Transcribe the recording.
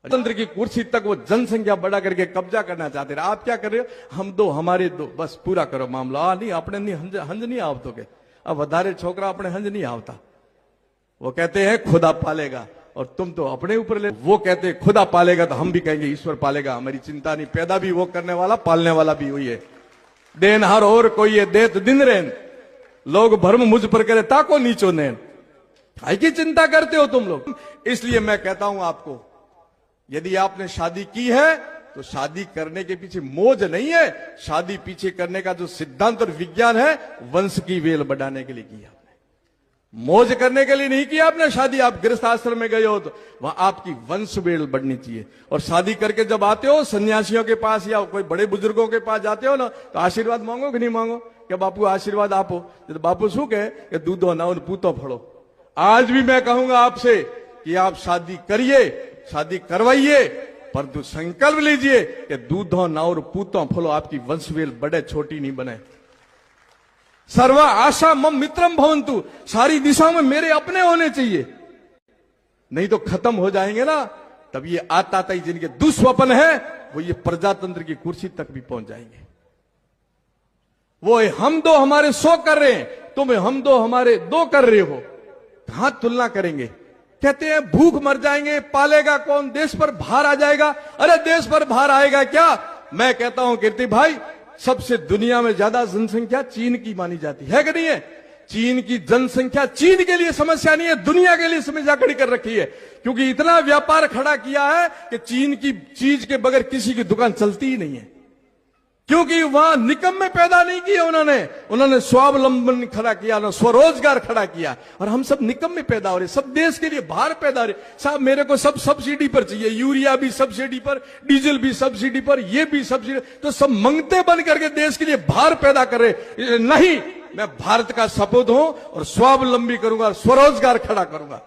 तंत्र की कुर्सी तक वो जनसंख्या बढ़ा करके कब्जा करना चाहते रहे। आप क्या कर रहे हो? हम दो हमारे दो, बस पूरा करो मामला। नहीं अपने नहीं हंज नहीं आवतो के अब वधारे छोकरा अपने हंज नहीं आवता। वो कहते हैं खुदा पालेगा और तुम तो अपने ऊपर ले। वो कहते हैं खुदा पालेगा तो हम भी कहेंगे ईश्वर पालेगा, हमारी चिंता नहीं। पैदा भी वो करने वाला, पालने वाला भी वही है। देनहार और कोई है, देत दिन रेन। लोग भरम मुझ पर करे ताको नीचो नैन। आई की चिंता करते हो तुम लोग। इसलिए मैं कहता हूं आपको, यदि आपने शादी की है तो शादी करने के पीछे मौज नहीं है। शादी पीछे करने का जो सिद्धांत और विज्ञान है, वंश की वेल बढ़ाने के लिए किया आपने, मौज करने के लिए नहीं किया आपने शादी। आप गृहस्थ आश्रम में गए हो तो वहां आपकी वंश वेल बढ़नी चाहिए। और शादी करके जब आते हो सन्यासियों के पास या कोई बड़े बुजुर्गों के पास जाते हो ना, तो आशीर्वाद मांगो कि नहीं मांगो? क्या बापू आशीर्वाद आपो? तो बापू शू कहे कि दूधो ना उन पूतो फड़ो। आज भी मैं कहूंगा आपसे कि आप शादी करिए, शादी करवाइए, परंतु संकल्प लीजिए कि दूधों नाउर पूतों फलो आपकी वंशवेल बड़े छोटी नहीं बने। सर्व आशा मम मित्रम भवंतु, सारी दिशा में मेरे अपने होने चाहिए, नहीं तो खत्म हो जाएंगे ना। तब ये आता जिनके दुस्वप्न है वो ये प्रजातंत्र की कुर्सी तक भी पहुंच जाएंगे। वो हम दो हमारे 100 कर रहे हैं, तुम हम दो हमारे 2 कर रहे हो, कहां तुलना करेंगे? कहते हैं भूख मर जाएंगे, पालेगा कौन? देश पर भार आ जाएगा। अरे देश पर भार आएगा क्या? मैं कहता हूं कीर्ति भाई, सबसे दुनिया में ज्यादा जनसंख्या चीन की मानी जाती है कि नहीं है? चीन की जनसंख्या चीन के लिए समस्या नहीं है, दुनिया के लिए समस्या खड़ी कर रखी है। क्योंकि इतना व्यापार खड़ा किया है कि चीन की चीज के बगैर किसी की दुकान चलती ही नहीं है। क्योंकि वहां निकम्मे पैदा नहीं किए उन्होंने स्वावलंबन खड़ा किया ना, स्वरोजगार खड़ा किया। और हम सब निकम्मे पैदा हो रहे, सब देश के लिए भार पैदा हो रहे। साहब मेरे को सब सब्सिडी पर चाहिए, यूरिया भी सब्सिडी पर, डीजल भी सब्सिडी पर, ये भी सब्सिडी। तो सब मंगते बन करके देश के लिए भार पैदा कर रहे। नहीं, मैं भारत का सपूत हूं और स्वावलंबी करूंगा, स्वरोजगार खड़ा करूंगा।